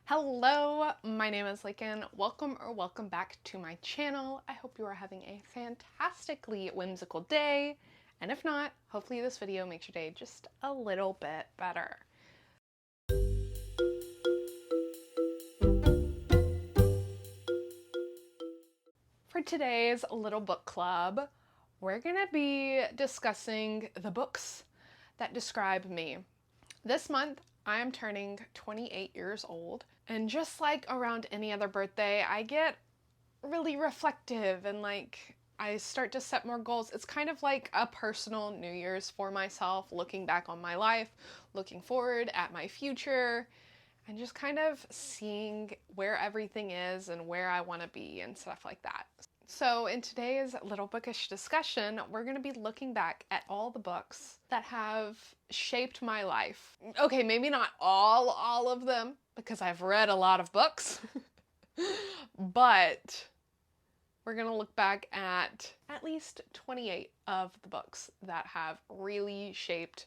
Hello, my name is Lacon. Welcome back to my channel. I hope you are having a fantastically whimsical day. And if not, hopefully this video makes your day just a little bit better. For today's little book club, we're gonna be discussing the books that describe me. This month, I am turning 28 years old, and just like around any other birthday, I get really reflective and I start to set more goals. It's kind of like a personal New Year's for myself, looking back on my life, looking forward at my future, and just kind of seeing where everything is and where I want to be and stuff like that. So in today's little bookish discussion, we're going to be looking back at all the books that have shaped my life. Okay, maybe not all of them, because I've read a lot of books, but we're going to look back at least 28 of the books that have really shaped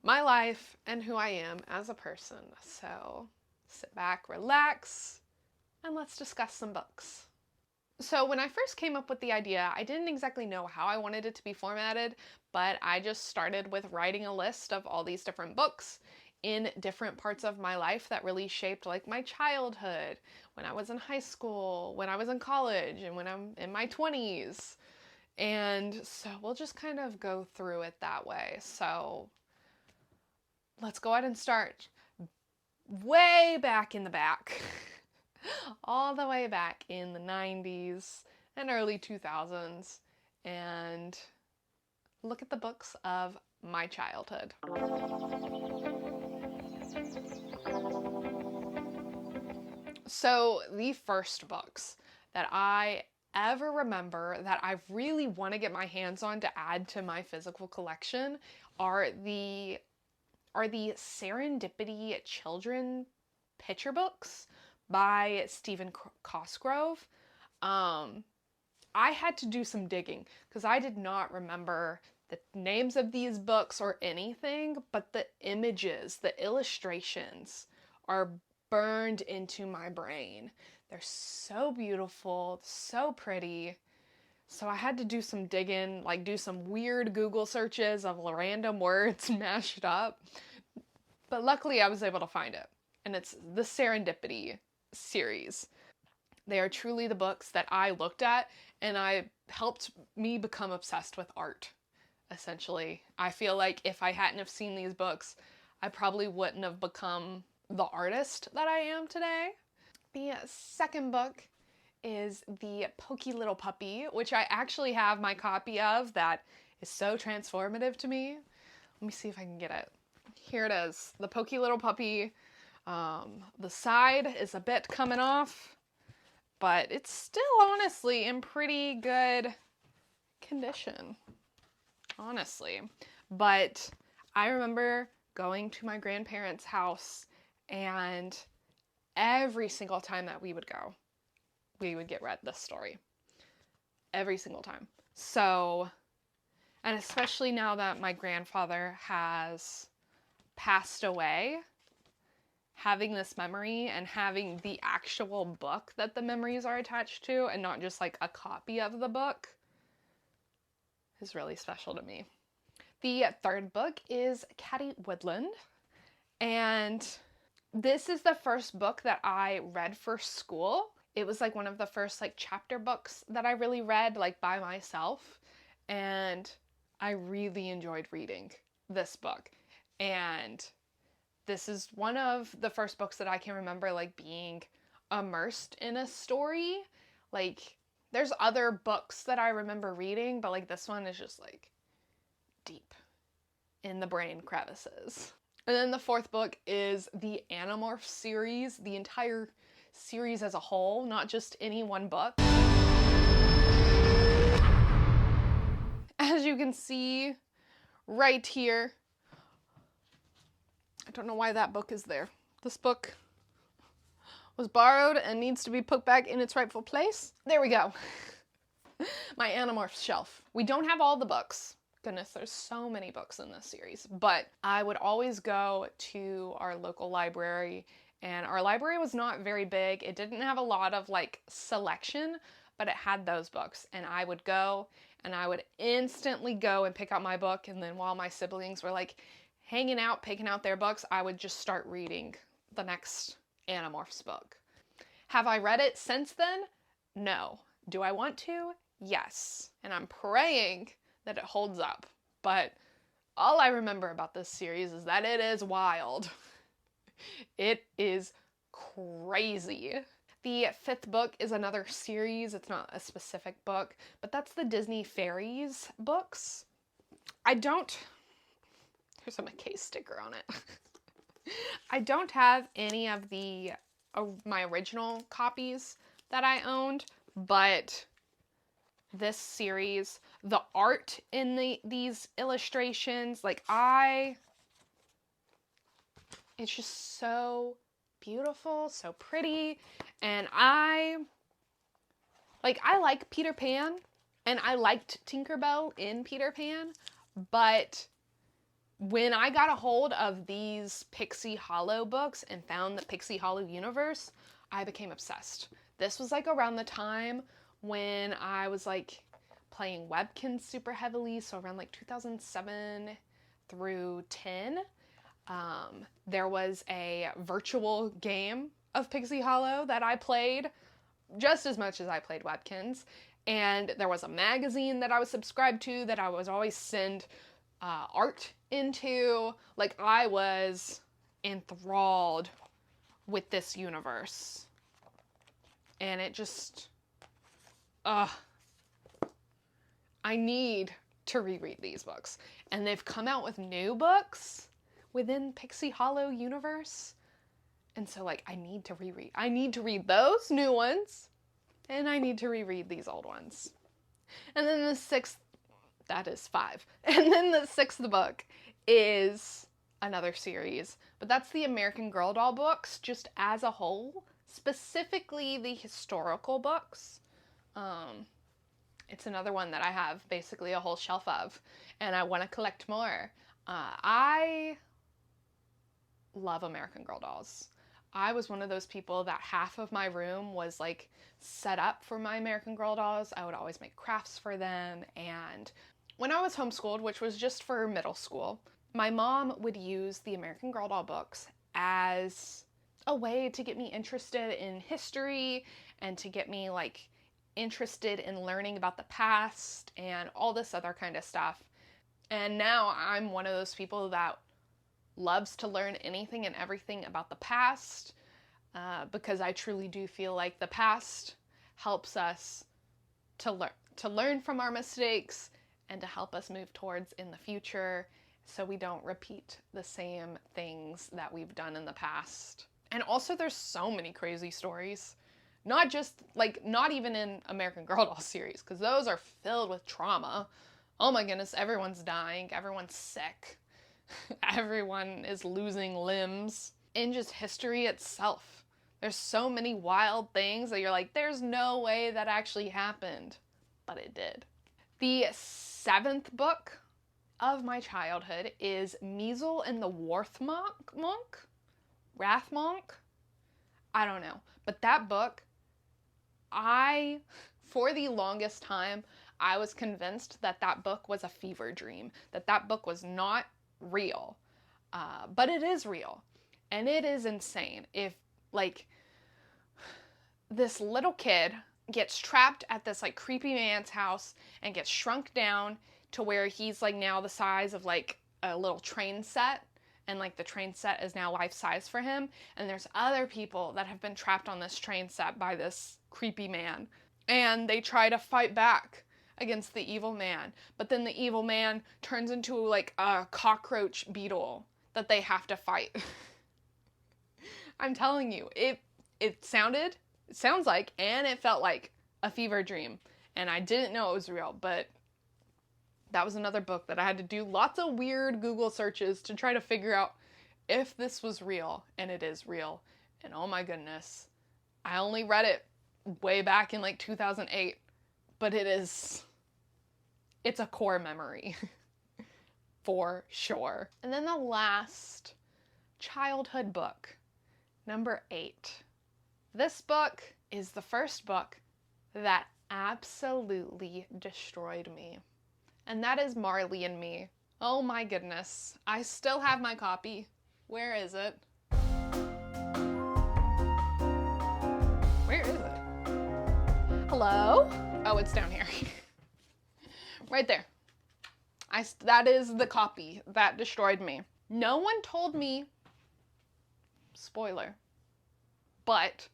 my life and who I am as a person. So sit back, relax, and let's discuss some books. So when I first came up with the idea, I didn't exactly know how I wanted it to be formatted, but I just started with writing a list of all these different books in different parts of my life that really shaped my childhood, when I was in high school, when I was in college, and when I'm in my 20s. And so we'll just kind of go through it that way. So let's go ahead and start way back in the back. All the way back in the 90s and early 2000s, and look at the books of my childhood. So the first books that I ever remember that I really want to get my hands on to add to my physical collection are the Serendipity children picture books by Stephen Cosgrove. I had to do some digging because I did not remember the names of these books or anything, but the images, the illustrations are burned into my brain. They're so beautiful, so pretty. So I had to do some digging, do some weird Google searches of random words mashed up. But luckily I was able to find it. And it's the Serendipity series. They are truly the books that I looked at, and I helped me become obsessed with art, essentially. I feel like if I hadn't have seen these books, I probably wouldn't have become the artist that I am today. The second book is The Pokey Little Puppy, which I actually have my copy of that is so transformative to me. Let me see if I can get it. Here it is, The Pokey Little Puppy. The side is a bit coming off, but it's still honestly in pretty good condition, honestly. But I remember going to my grandparents' house, and every single time that we would go, we would get read this story. Every single time. So, and especially now that my grandfather has passed away, having this memory and having the actual book that the memories are attached to and not just a copy of the book is really special to me. The third book is Caddy Woodland, and this is the first book that I read for school. It was one of the first chapter books that I really read by myself, and I really enjoyed reading this book. And this is one of the first books that I can remember being immersed in a story. There's other books that I remember reading, but this one is just deep in the brain crevices. And then the fourth book is the Animorphs series, the entire series as a whole, not just any one book. As you can see right here, I don't know why that book is there. This book was borrowed and needs to be put back in its rightful place. There we go. My Animorphs shelf. We don't have all the books. Goodness, there's so many books in this series. But I would always go to our local library And our library was not very big. It didn't have a lot of like selection, but it had those books. And I would go and I would instantly go and pick out my book. And then while my siblings were like hanging out, picking out their books, I would just start reading the next Animorphs book. Have I read it since then? No. Do I want to? Yes. And I'm praying that it holds up. But all I remember about this series is that it is wild. It is crazy. The 5th book is another series. It's not a specific book, but that's the Disney Fairies books. There's a McKay sticker on it. I don't have any of my original copies that I owned, but this series, the art in these illustrations, it's just so beautiful, so pretty, and I like Peter Pan, and I liked Tinkerbell in Peter Pan, but when I got a hold of these Pixie Hollow books and found the Pixie Hollow universe, I became obsessed. This was like around the time when I was like playing Webkinz super heavily, so around like 2007 through 10. There was a virtual game of Pixie Hollow that I played just as much as I played Webkinz, and there was a magazine that I was subscribed to that I was always send art into. Like, I was enthralled with this universe, and it just, I need to reread these books, and they've come out with new books within Pixie Hollow universe, and so like I need to read those new ones, and I need to reread these old ones. And then the 6th, that is 5, and then the 6th book is another series, but that's the American Girl doll books just as a whole, specifically the historical books. It's another one that I have basically a whole shelf of, and I want to collect more. I love American Girl dolls. I was one of those people that half of my room was like set up for my American Girl dolls. I would always make crafts for them, and when I was homeschooled, which was just for middle school, my mom would use the American Girl doll books as a way to get me interested in history and to get me like interested in learning about the past and all this other kind of stuff. And now I'm one of those people that loves to learn anything and everything about the past, because I truly do feel like the past helps us to learn from our mistakes and to help us move towards in the future, so we don't repeat the same things that we've done in the past. And also there's so many crazy stories. Not even in American Girl doll series, because those are filled with trauma. Oh my goodness, everyone's dying, everyone's sick, everyone is losing limbs. In just history itself, there's so many wild things that you're like, there's no way that actually happened, but it did. The 7th book of my childhood is Measle and the Wrathmonk? I don't know. But that book, for the longest time, I was convinced that that book was a fever dream, that that book was not real. But it is real. And it is insane. If, like, this little kid gets trapped at this, like, creepy man's house and gets shrunk down to where he's, like, now the size of, like, a little train set, and, like, the train set is now life-size for him, and there's other people that have been trapped on this train set by this creepy man, and they try to fight back against the evil man, but then the evil man turns into, like, a cockroach beetle that they have to fight. I'm telling you, it sounds like, and it felt like a fever dream, and I didn't know it was real, but that was another book that I had to do lots of weird Google searches to try to figure out if this was real, and it is real. And oh my goodness, I only read it way back in like 2008, but it's a core memory for sure. And then the last childhood book Number 8. This book is the first book that absolutely destroyed me. And that is Marley and Me. Oh my goodness. I still have my copy. Where is it? Where is it? Hello? Oh, it's down here. Right there. That is the copy that destroyed me. No one told me, spoiler, but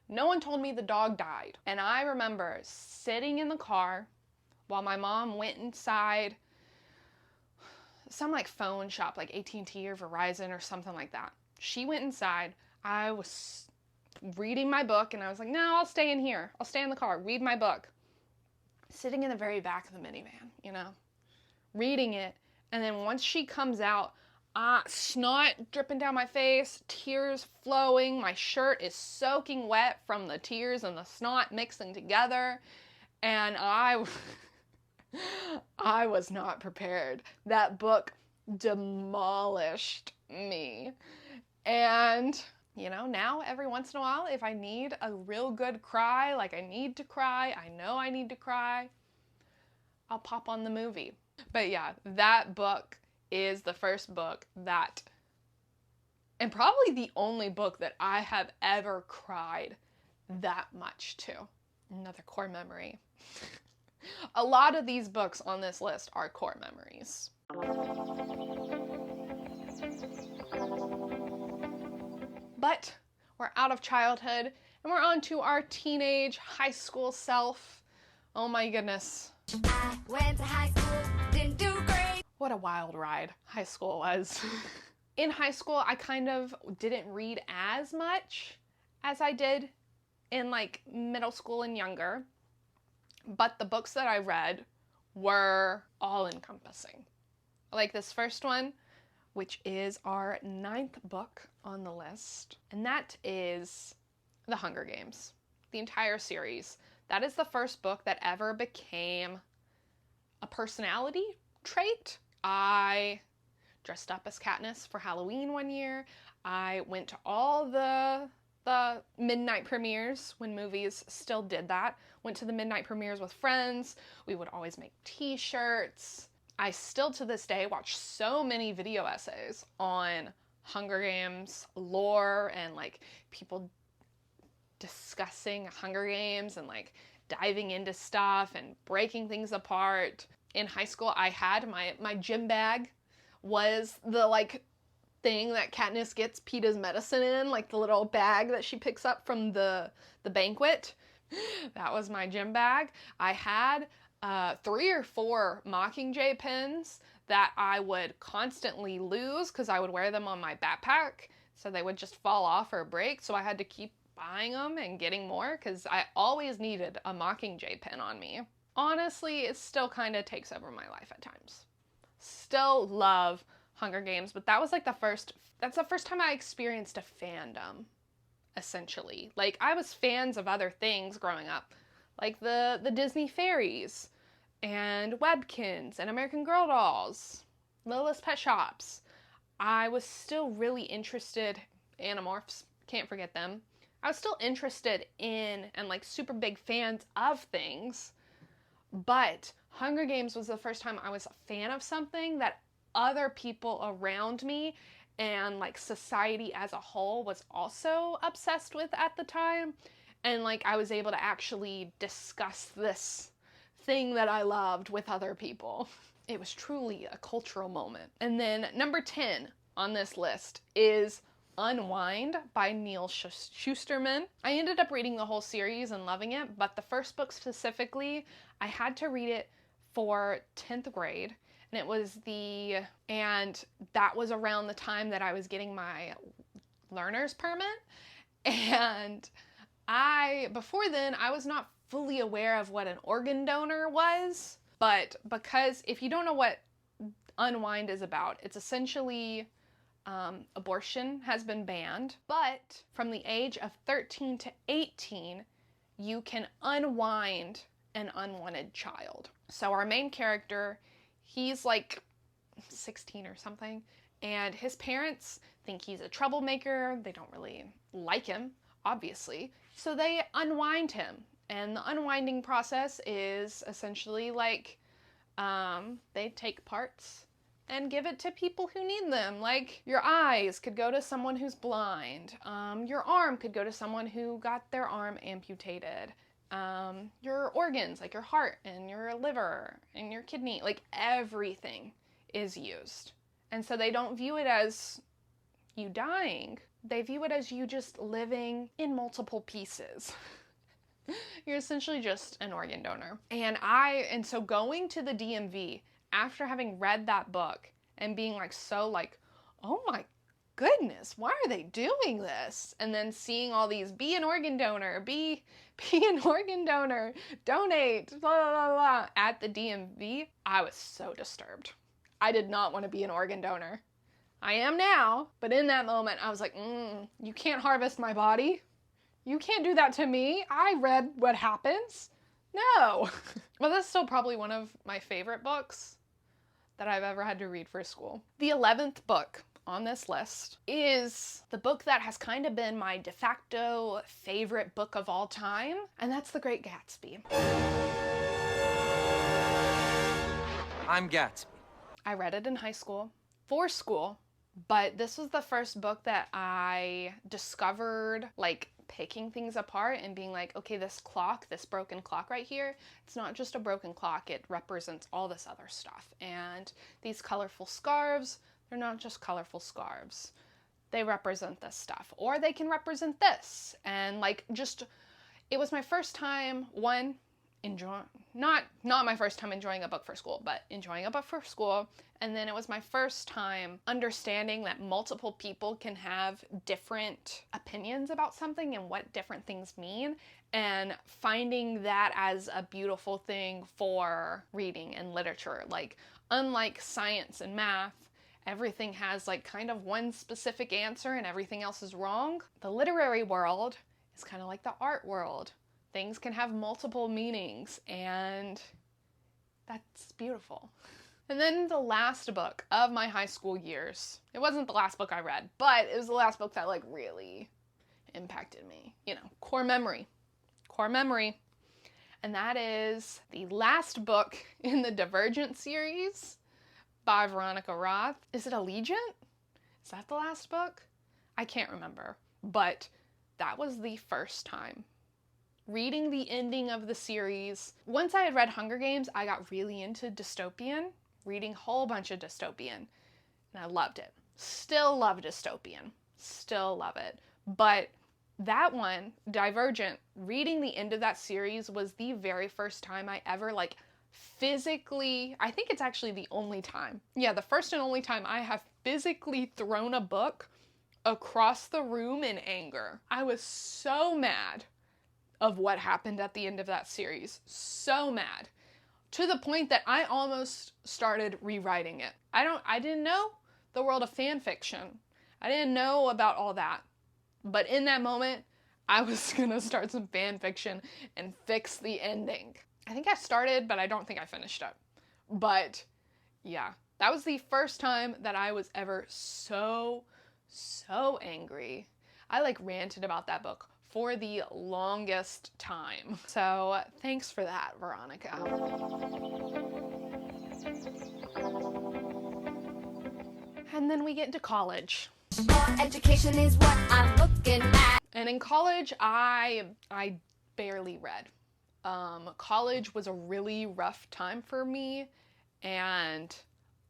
no one told me the dog died. And I remember sitting in the car while my mom went inside some like phone shop, like AT&T or Verizon or something like that. She went inside. I was reading my book and I was like, no, I'll stay in here. I'll stay in the car, read my book. Sitting in the very back of the minivan, you know, reading it. And then once she comes out, snot dripping down my face, tears flowing, my shirt is soaking wet from the tears and the snot mixing together, and I was not prepared. That book demolished me. And, you know, now every once in a while, if I need a real good cry, like I need to cry, I know I need to cry, I'll pop on the movie. But yeah, that book is the first book that, and probably the only book that I have ever cried that much to. Another core memory. A lot of these books on this list are core memories. But we're out of childhood and we're on to our teenage high school self. Oh my goodness. I went to high school, didn't do great. What a wild ride high school was. In high school, I kind of didn't read as much as I did in like middle school and younger, but the books that I read were all encompassing. Like this first one, which is our 9th book on the list, and that is The Hunger Games, the entire series. That is the first book that ever became a personality trait. I dressed up as Katniss for Halloween one year. I went to all the midnight premieres when movies still did that. Went to the midnight premieres with friends. We would always make t-shirts. I still to this day watch so many video essays on Hunger Games lore and like people discussing Hunger Games and like diving into stuff and breaking things apart. In high school, I had my gym bag was the like thing that Katniss gets Peeta's medicine in, like the little bag that she picks up from the banquet. That was my gym bag. I had 3 or 4 Mockingjay pins that I would constantly lose because I would wear them on my backpack, so they would just fall off or break, so I had to keep buying them and getting more because I always needed a Mockingjay pin on me. Honestly, it still kind of takes over my life at times. Still love Hunger Games, but that was like that's the first time I experienced a fandom, essentially. Like, I was fans of other things growing up, like the Disney fairies, and Webkinz, and American Girl dolls, Lola's Pet Shops. I was still really interested, Animorphs, can't forget them. I was still interested in and like super big fans of things, but Hunger Games was the first time I was a fan of something that other people around me and like society as a whole was also obsessed with at the time. And like I was able to actually discuss this thing that I loved with other people. It was truly a cultural moment. And then number 10 on this list is Unwind by Neal Shusterman. I ended up reading the whole series and loving it, but the first book specifically, I had to read it for 10th grade. And that was around the time that I was getting my learner's permit. And before then, I was not fully aware of what an organ donor was. But because if you don't know what Unwind is about, it's essentially abortion has been banned. But from the age of 13 to 18, you can unwind an unwanted child. So our main character, he's like 16 or something, And his parents think he's a troublemaker. They don't really like him, obviously. So they unwind him. And the unwinding process is essentially like they take parts and give it to people who need them. Like your eyes could go to someone who's blind. Your arm could go to someone who got their arm amputated. Your organs, like your heart and your liver and your kidney, like everything is used. And so they don't view it as you dying. They view it as you just living in multiple pieces. You're essentially just an organ donor. And so going to the DMV after having read that book and being like, so like, oh my goodness, why are they doing this? And then seeing all these, be an organ donor, be an organ donor, donate, blah, blah, blah, blah, at the DMV, I was so disturbed. I did not want to be an organ donor. I am now, but in that moment, I was like, you can't harvest my body. You can't do that to me. I read what happens. No. Well, that's still probably one of my favorite books that I've ever had to read for school. The 11th book on this list is the book that has kind of been my de facto favorite book of all time, and that's The Great Gatsby. I'm Gatsby. I read it in high school for school, but this was the first book that I discovered, like, picking things apart and being like, okay, this clock, this broken clock right here, it's not just a broken clock, it represents all this other stuff. And these colorful scarves, they're not just colorful scarves. They represent this stuff, or they can represent this. And like, just, it was my first time, not my first time enjoying a book for school, but enjoying a book for school. And then it was my first time understanding that multiple people can have different opinions about something and what different things mean, and finding that as a beautiful thing for reading and literature. Like, unlike science and math, everything has like kind of one specific answer and everything else is wrong. The literary world is kind of like the art world. Things can have multiple meanings, and that's beautiful. And then the last book of my high school years, it wasn't the last book I read, but it was the last book that like really impacted me. You know, core memory. And that is the last book in the Divergent series by Veronica Roth. Is it Allegiant? Is that the last book? I can't remember, but that was the first time reading the ending of the series. Once I had read Hunger Games, I got really into dystopian, reading a whole bunch of dystopian, and I loved it. Still love dystopian. Still love it. But that one, Divergent, reading the end of that series was the very first time I ever like physically, I think it's actually the only time. Yeah, the first and only time I have physically thrown a book across the room in anger. I was so mad of what happened at the end of that series. So mad. To the point that I almost started rewriting it. I didn't know the world of fan fiction. I didn't know about all that. But in that moment, I was gonna start some fan fiction and fix the ending. I think I started, but I don't think I finished it. But yeah, that was the first time that I was ever so angry. I like ranted about that book for the longest time. So thanks for that, Veronica. And then we get into college. More education is what I'm looking at. And in college, I barely read. College was a really rough time for me, and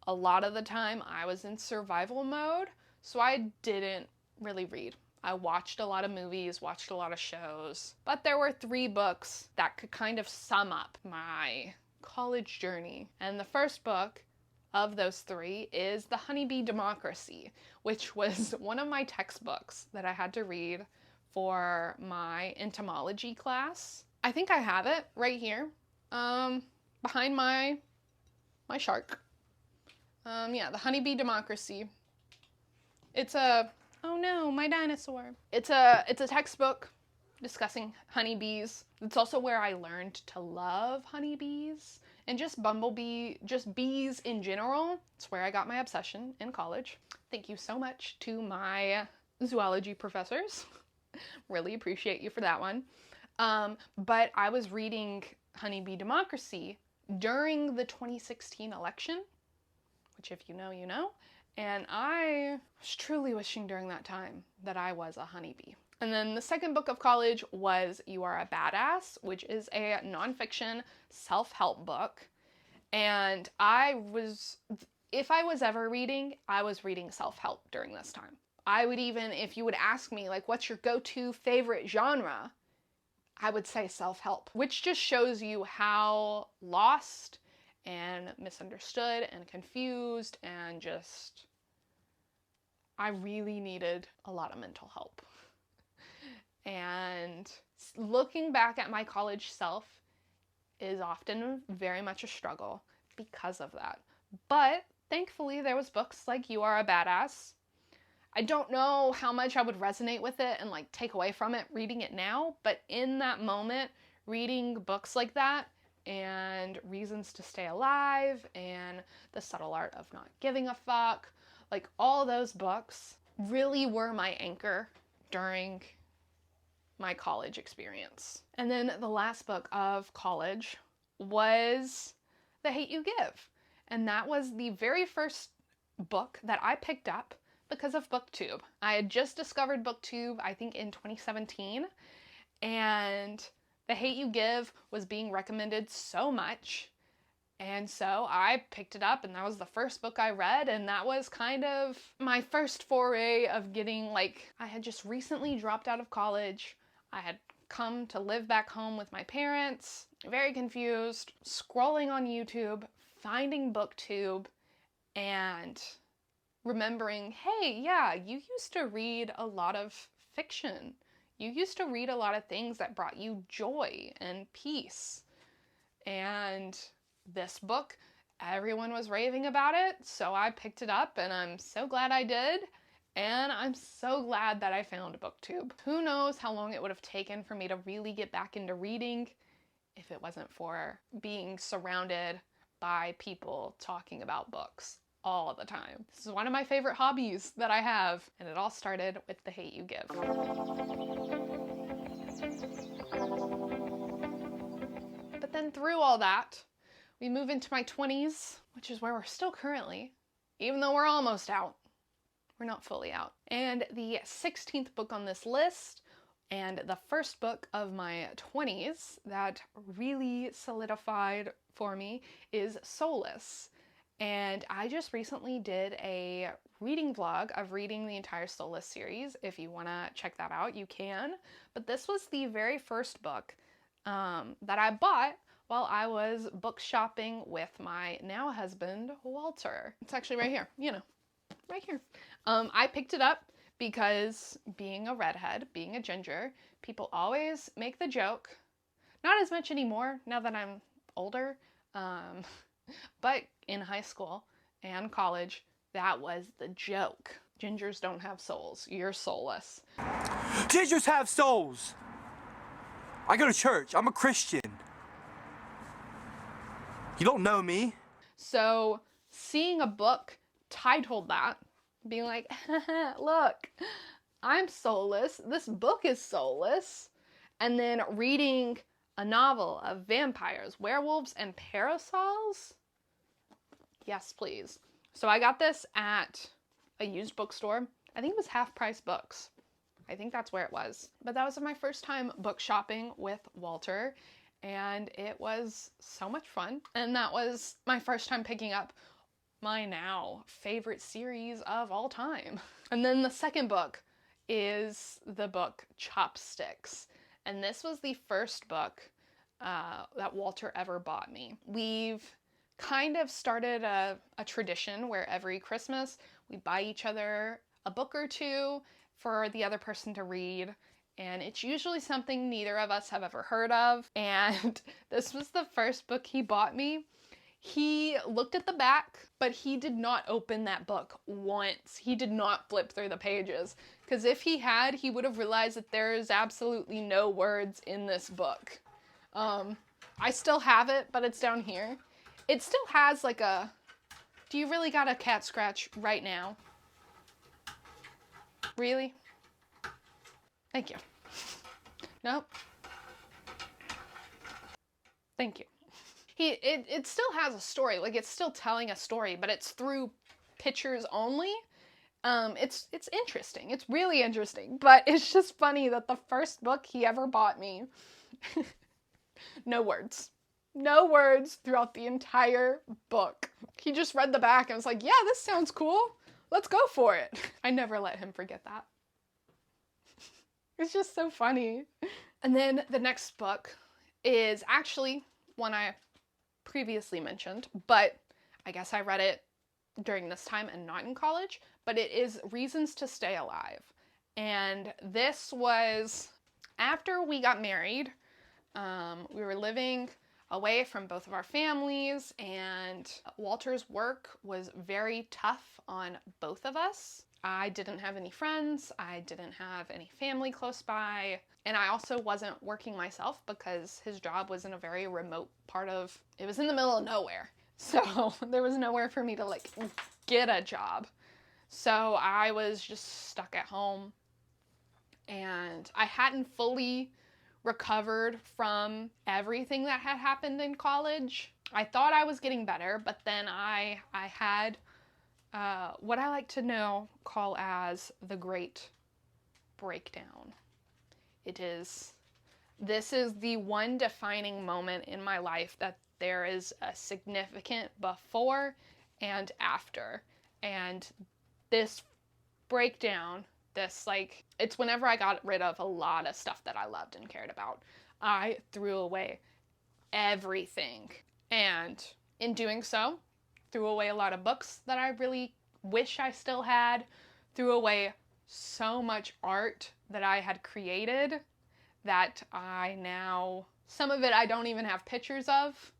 a lot of the time I was in survival mode, so I didn't really read. I watched a lot of movies, watched a lot of shows, but there were 3 books that could kind of sum up my college journey. And the first book of those 3 is The Honeybee Democracy, which was one of my textbooks that I had to read for my entomology class. I think I have it right here, behind my shark. Yeah, The Honeybee Democracy. It's a, oh no, my dinosaur. It's a textbook discussing honeybees. It's also where I learned to love honeybees and just bees in general. It's where I got my obsession in college. Thank you so much to my zoology professors. Really appreciate you for that one. But I was reading Honeybee Democracy during the 2016 election, which if you know, you know. And I was truly wishing during that time that I was a honeybee. And then the second book of college was You Are a Badass, which is a nonfiction self-help book. And if I was ever reading, I was reading self-help during this time. I would even, if you would ask me, like, what's your go-to favorite genre? I would say self-help, which just shows you how lost and misunderstood and confused and just, I really needed a lot of mental help. And looking back at my college self is often very much a struggle because of that. But thankfully there was books like You Are a Badass. I don't know how much I would resonate with it and like take away from it reading it now, but in that moment, reading books like that and Reasons to Stay Alive and The Subtle Art of Not Giving a Fuck, like all those books really were my anchor during my college experience. And then the last book of college was The Hate You Give. And that was the very first book that I picked up because of BookTube. I had just discovered BookTube, I think in 2017, and The Hate You Give was being recommended so much. And so I picked it up, and that was the first book I read, and that was kind of my first foray of getting, like, I had just recently dropped out of college. I had come to live back home with my parents, very confused, scrolling on YouTube, finding BookTube, and remembering, hey, yeah, you used to read a lot of fiction. You used to read a lot of things that brought you joy and peace. And this book, everyone was raving about it, so I picked it up, and I'm so glad I did. And I'm so glad that I found BookTube. Who knows how long it would have taken for me to really get back into reading if it wasn't for being surrounded by people talking about books all the time. This is one of my favorite hobbies that I have, and it all started with The Hate You Give. But then through all that, we move into my 20s, which is where we're still currently, even though we're almost out. We're not fully out. And the 16th book on this list, and the first book of my 20s that really solidified for me, is Soulless. And I just recently did a reading vlog of reading the entire Soulless series. If you want to check that out, you can. But this was the very first book that I bought while I was book shopping with my now husband, Walter. It's actually right here, you know, right here. I picked it up because being a redhead, being a ginger, people always make the joke, not as much anymore now that I'm older, but in high school and college, that was the joke. Gingers don't have souls. You're soulless. Gingers have souls. I go to church. I'm a Christian. You don't know me. So seeing a book titled that, being like, look, I'm soulless. This book is soulless. And then reading a novel of vampires, werewolves, and parasols? Yes, please. So I got this at a used bookstore. I think it was Half Price Books. I think that's where it was. But that was my first time book shopping with Walter, and it was so much fun. And that was my first time picking up my now favorite series of all time. And then the second book is the book Chopsticks. And this was the first book that Walter ever bought me. We've kind of started a tradition where every Christmas we buy each other a book or two for the other person to read. And it's usually something neither of us have ever heard of. And this was the first book he bought me. He looked at the back, but he did not open that book once. He did not flip through the pages, because if he had, he would have realized that there is absolutely no words in this book. I still have it, but it's down here. It still has like a, do you really got a cat scratch right now? Really? Thank you. Nope. Thank you. It still has a story, like it's still telling a story, but it's through pictures only. It's interesting. It's really interesting, but it's just funny that the first book he ever bought me, no words. No words throughout the entire book. He just read the back and was like, yeah, this sounds cool. Let's go for it. I never let him forget that. It's just so funny. And then the next book is actually one I previously mentioned, but I guess I read it during this time and not in college, but it is Reasons to Stay Alive. And this was after we got married. We were living away from both of our families, and Walter's work was very tough on both of us. I didn't have any friends, I didn't have any family close by, and I also wasn't working myself because his job was in a very remote part of, it was in the middle of nowhere. So there was nowhere for me to like get a job. So I was just stuck at home, and I hadn't fully recovered from everything that had happened in college. I thought I was getting better, but then I had what I like to call as the Great Breakdown. This is the one defining moment in my life that there is a significant before and after. And this breakdown, it's whenever I got rid of a lot of stuff that I loved and cared about. I threw away everything. And in doing so, threw away a lot of books that I really wish I still had, threw away so much art that I had created that some of it I don't even have pictures of,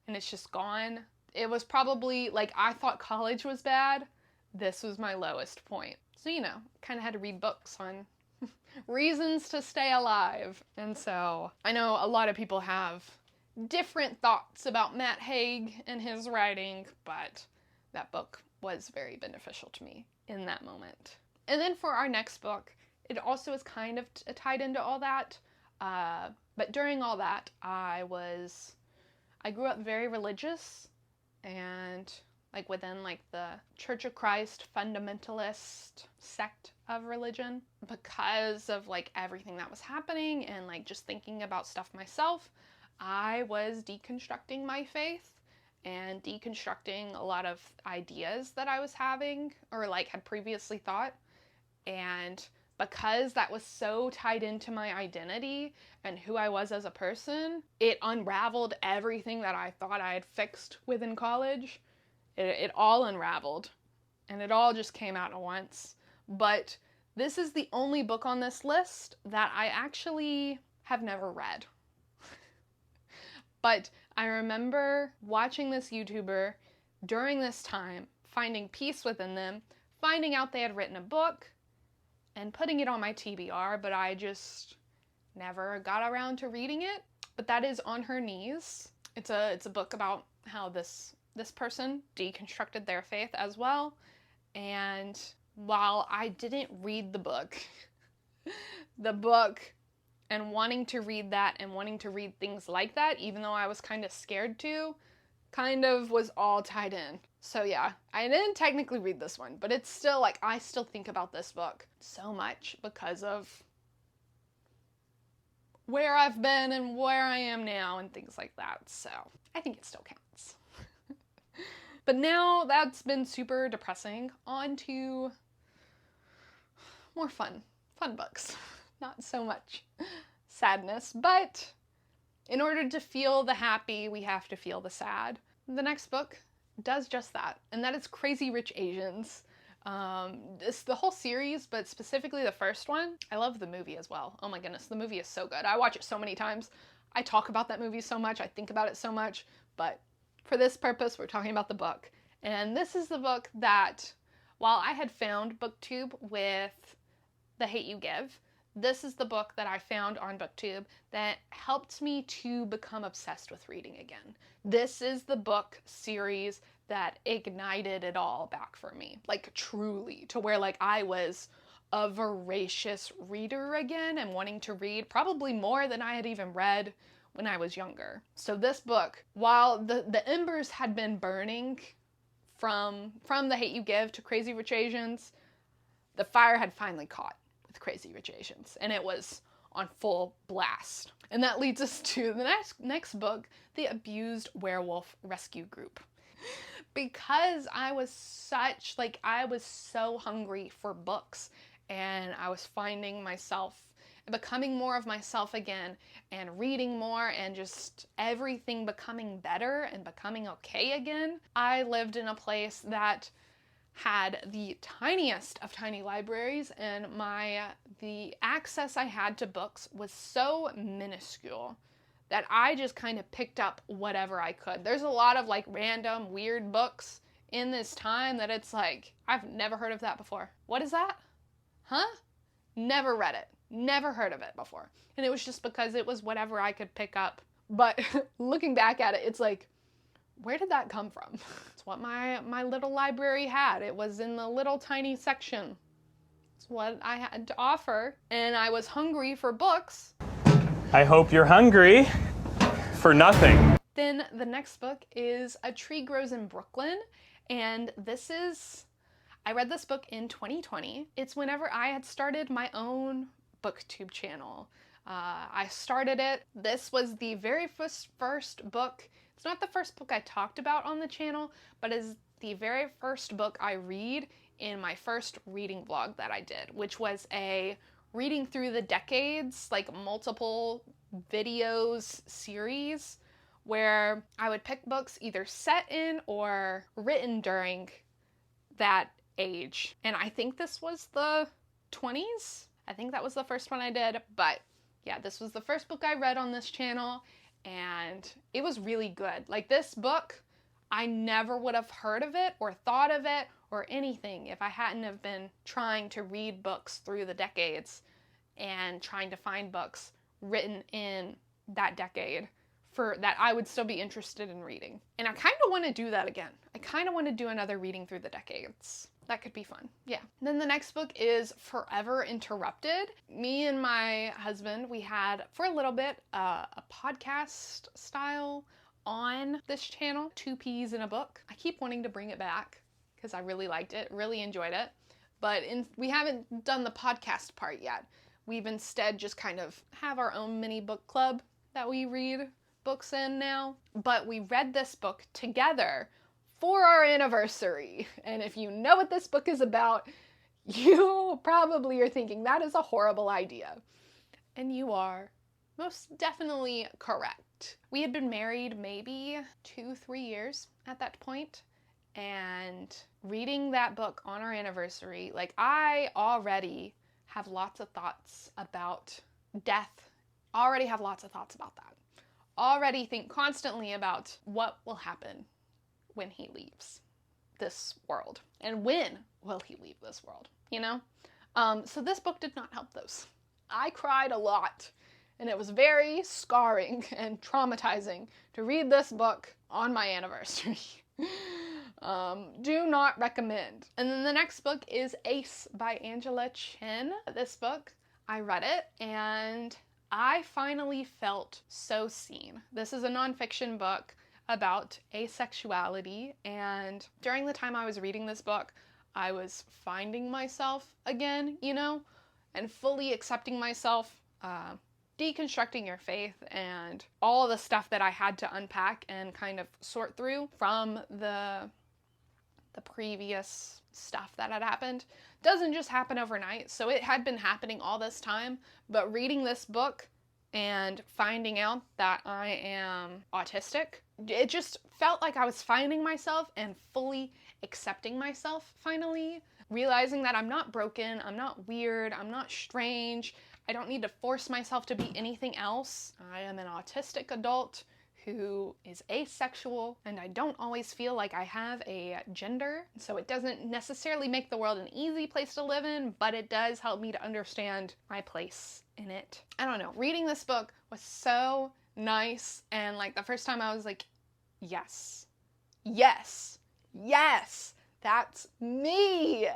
and it's just gone. It was probably, I thought college was bad. This was my lowest point. So, kind of had to read books on reasons to stay alive. And so, I know a lot of people have different thoughts about Matt Haig and his writing, but that book was very beneficial to me in that moment. And then for our next book, it also is kind of tied into all that, but during all that, I grew up very religious, and within the Church of Christ fundamentalist sect of religion. Because of everything that was happening and just thinking about stuff myself, I was deconstructing my faith and deconstructing a lot of ideas that I was having or had previously thought. And because that was so tied into my identity and who I was as a person, it unraveled everything that I thought I had fixed within college. It all unraveled, and it all just came out at once. But this is the only book on this list that I actually have never read. But I remember watching this YouTuber during this time, finding peace within them, finding out they had written a book, and putting it on my TBR, but I just never got around to reading it. But that is On Her Knees. It's a book about how this person deconstructed their faith as well. And while I didn't read the book and wanting to read that and wanting to read things like that, even though I was kind of scared to, kind of was all tied in. So yeah, I didn't technically read this one, but it's still I still think about this book so much because of where I've been and where I am now and things like that. So I think it still counts. But now that's been super depressing, on to more fun books. Not so much sadness, but in order to feel the happy, we have to feel the sad. The next book does just that, and that is Crazy Rich Asians. It's the whole series, but specifically the first one. I love the movie as well. Oh my goodness, the movie is so good. I watch it so many times. I talk about that movie so much. I think about it so much, but for this purpose, we're talking about the book. And this is the book that, while I had found BookTube with The Hate U Give, This is the book that I found on BookTube that helped me to become obsessed with reading again. This is the book series that ignited it all back for me, like truly, to where like I was a voracious reader again and wanting to read probably more than I had even read when I was younger. So this book, while the embers had been burning from The Hate U Give to Crazy Rich Asians, the fire had finally caught with Crazy Rich Asians, and it was on full blast. And that leads us to the next book, The Abused Werewolf Rescue Group. Because I was so hungry for books, and I was finding myself becoming more of myself again and reading more and just everything becoming better and becoming okay again. I lived in a place that had the tiniest of tiny libraries, and the access I had to books was so minuscule that I just kind of picked up whatever I could. There's a lot of like random weird books in this time that it's like, I've never heard of that before. What is that? Huh? Never read it. Never heard of it before. And it was just because it was whatever I could pick up. But looking back at it, it's like, where did that come from? It's what my little library had. It was in the little tiny section. It's what I had to offer. And I was hungry for books. I hope you're hungry for nothing. Then the next book is A Tree Grows in Brooklyn. And I read this book in 2020. It's whenever I had started my own BookTube channel. I started it. This was the very first book. It's not the first book I talked about on the channel, but is the very first book I read in my first reading vlog that I did, which was a reading through the decades, like multiple videos series, where I would pick books either set in or written during that age. And I think this was the 20s. I think that was the first one I did, but yeah, this was the first book I read on this channel, and it was really good. Like, this book, I never would have heard of it or thought of it or anything if I hadn't have been trying to read books through the decades and trying to find books written in that decade that I would still be interested in reading. And I kind of want to do that again. I kind of want to do another reading through the decades. That could be fun. Yeah. Then the next book is Forever Interrupted. Me and my husband, we had for a little bit a podcast style on this channel, 2 Peas in a Book. I keep wanting to bring it back because I really liked it, really enjoyed it. But we haven't done the podcast part yet. We've instead just kind of have our own mini book club that we read books in now. But we read this book together for our anniversary. And if you know what this book is about, you probably are thinking that is a horrible idea. And you are most definitely correct. We had been married maybe 2-3 years at that point, and reading that book on our anniversary, like, I already have lots of thoughts about death. Already have lots of thoughts about that. Already think constantly about what will happen when he leaves this world. And when will he leave this world, you know? So this book did not help those. I cried a lot, and it was very scarring and traumatizing to read this book on my anniversary. Do not recommend. And then the next book is Ace by Angela Chin. This book, I read it, and I finally felt so seen. This is a nonfiction book about asexuality, and during the time I was reading this book, I was finding myself again, you know, and fully accepting myself, deconstructing your faith, and all of the stuff that I had to unpack and kind of sort through from the previous stuff that had happened. Doesn't just happen overnight, so it had been happening all this time, but reading this book and finding out that I am autistic, it just felt like I was finding myself and fully accepting myself finally, realizing that I'm not broken, I'm not weird, I'm not strange, I don't need to force myself to be anything else. I am an autistic adult who is asexual, and I don't always feel like I have a gender, so it doesn't necessarily make the world an easy place to live in, but it does help me to understand my place in it. I don't know, reading this book was so nice, and like the first time I was like, yes, yes, yes, that's me.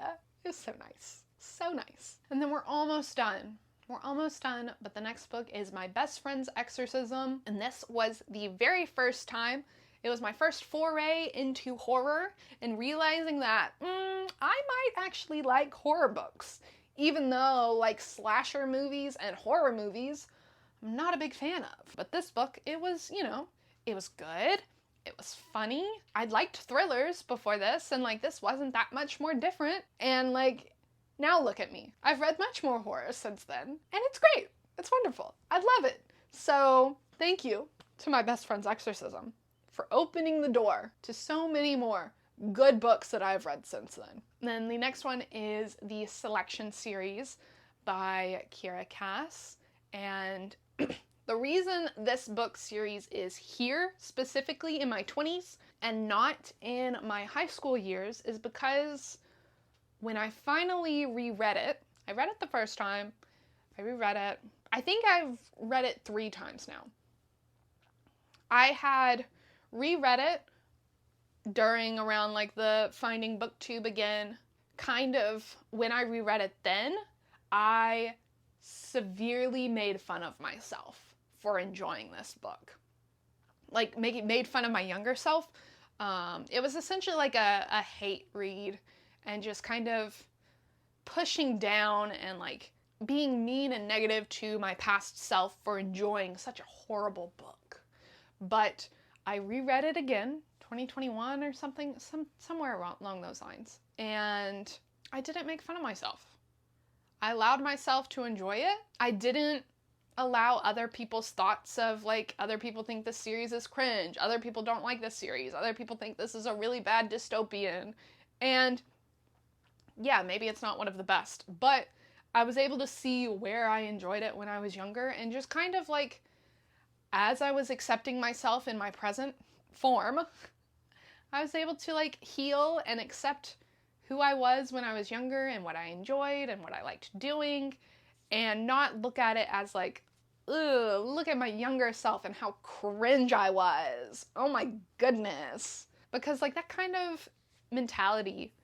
It's so nice, so nice. And then we're almost done. We're almost done, but the next book is my best friend's exorcism, and this was the very first time. It was my first foray into horror and realizing that I might actually like horror books, even though like slasher movies and horror movies I'm not a big fan of. But this book, it was, you know, it was good. It was funny. I'd liked thrillers before this, and like this wasn't that much more different, and like now look at me. I've read much more horror since then, and it's great. It's wonderful. I love it. So thank you to my best friend's exorcism for opening the door to so many more good books that I've read since then. Then the next one is the Selection series by Kiera Cass, and the reason this book series is here specifically in my 20s and not in my high school years is because when I finally reread it, I read it the first time, I reread it. I think I've read it 3 times now. I had reread it during around like the Finding BookTube again. Kind of when I reread it then, I severely made fun of myself for enjoying this book. Like made fun of my younger self. It was essentially like a hate read, and just kind of pushing down and like being mean and negative to my past self for enjoying such a horrible book. But I reread it again, 2021 or something, somewhere along those lines, and I didn't make fun of myself. I allowed myself to enjoy it. I didn't allow other people's thoughts of like, other people think this series is cringe, other people don't like this series, other people think this is a really bad dystopian, and yeah, maybe it's not one of the best, but I was able to see where I enjoyed it when I was younger, and just kind of like, as I was accepting myself in my present form, I was able to like heal and accept who I was when I was younger and what I enjoyed and what I liked doing, and not look at it as like, ugh, look at my younger self and how cringe I was. Oh my goodness. Because like that kind of mentality,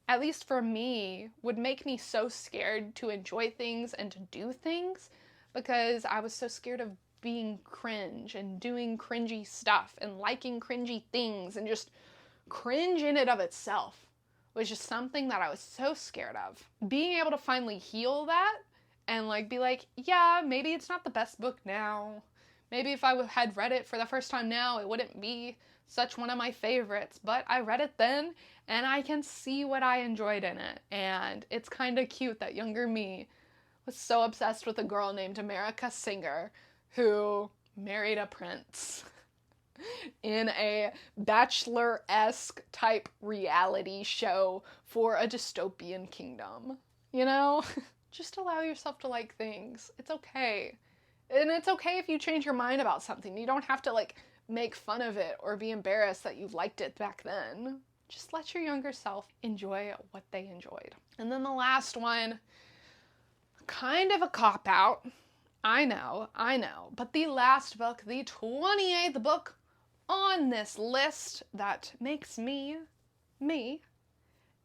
at least for me, would make me so scared to enjoy things and to do things, because I was so scared of being cringe and doing cringy stuff and liking cringy things, and just cringe in and of itself was just something that I was so scared of. Being able to finally heal that and like be like, yeah, maybe it's not the best book now. Maybe if I had read it for the first time now, it wouldn't be such one of my favorites, but I read it then and I can see what I enjoyed in it. And it's kind of cute that younger me was so obsessed with a girl named America Singer who married a prince in a Bachelor-esque type reality show for a dystopian kingdom. You know? Just allow yourself to like things. It's okay. And it's okay if you change your mind about something. You don't have to like make fun of it or be embarrassed that you liked it back then. Just let your younger self enjoy what they enjoyed. And then the last one, kind of a cop-out. I know. But the last book, the 28th book on this list that makes me,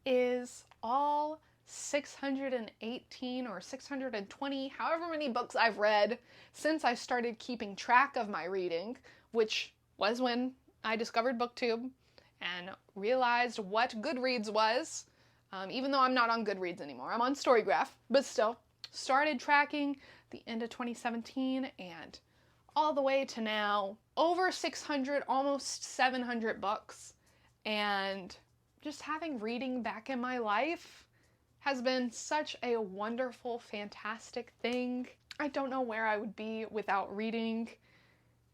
is all 618 or 620, however many books I've read since I started keeping track of my reading, which was when I discovered BookTube and realized what Goodreads was, even though I'm not on Goodreads anymore. I'm on Storygraph, but still, started tracking the end of 2017 and all the way to now, over 600, almost 700 books, and just having reading back in my life has been such a wonderful, fantastic thing. I don't know where I would be without reading.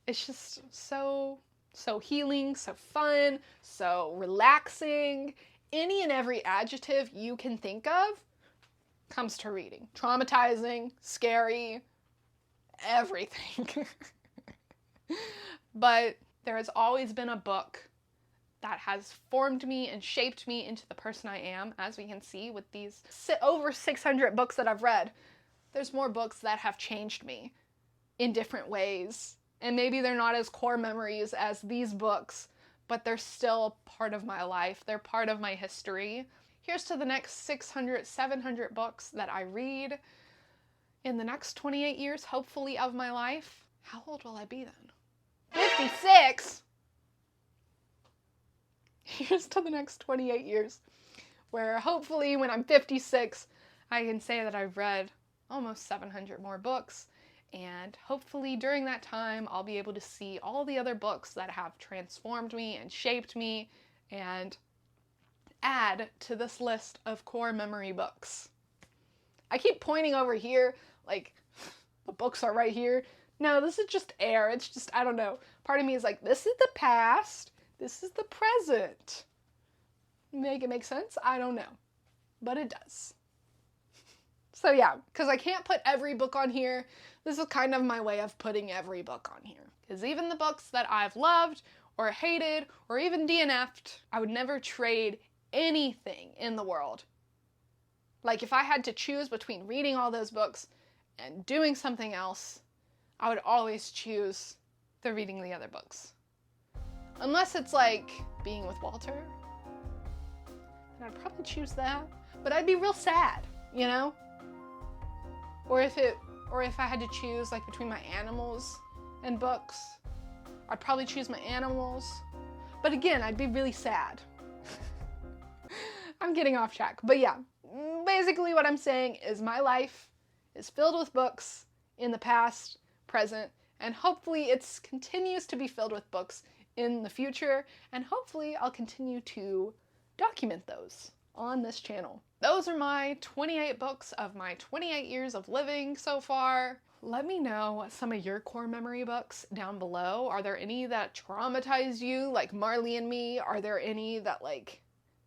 It's just so healing, so fun, so relaxing. Any and every adjective you can think of comes to reading. Traumatizing, scary, everything. but there has always been a book that has formed me and shaped me into the person I am, as we can see with these over 600 books that I've read. There's more books that have changed me in different ways, and maybe they're not as core memories as these books, but they're still part of my life. They're part of my history. Here's to the next 600, 700 books that I read in the next 28 years, hopefully, of my life. How old will I be then? 56? Here's to the next 28 years, where hopefully when I'm 56, I can say that I've read almost 700 more books, and hopefully during that time, I'll be able to see all the other books that have transformed me and shaped me, and add to this list of core memory books. I keep pointing over here, like, the books are right here. No, this is just air. It's just, I don't know. Part of me is like, this is the past. This is the present. Make it make sense? I don't know. But it does. So yeah, because I can't put every book on here, this is kind of my way of putting every book on here. Because even the books that I've loved, or hated, or even DNF'd, I would never trade anything in the world. Like, if I had to choose between reading all those books and doing something else, I would always choose the reading the other books. Unless it's like being with Walter, then I'd probably choose that. But I'd be real sad, you know? Or if I had to choose like between my animals and books, I'd probably choose my animals. But again, I'd be really sad. I'm getting off track. But yeah, basically what I'm saying is my life is filled with books in the past, present, and hopefully it continues to be filled with books in the future, and hopefully I'll continue to document those on this channel. Those are my 28 books of my 28 years of living so far. Let me know some of your core memory books down below. Are there any that traumatized you, like Marley and Me? Are there any that like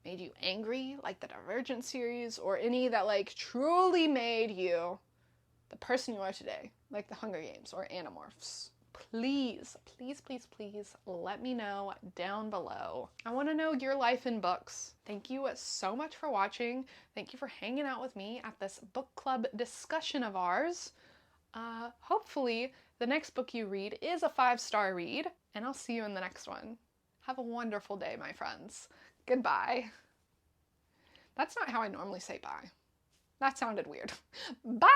made you angry, like the Divergent series? Or any that like truly made you the person you are today, like the Hunger Games or Animorphs? Please, please, please, please let me know down below. I want to know your life in books. Thank you so much for watching. Thank you for hanging out with me at this book club discussion of ours. Hopefully the next book you read is a 5-star read, and I'll see you in the next one. Have a wonderful day, my friends. Goodbye. That's not how I normally say bye. That sounded weird. Bye!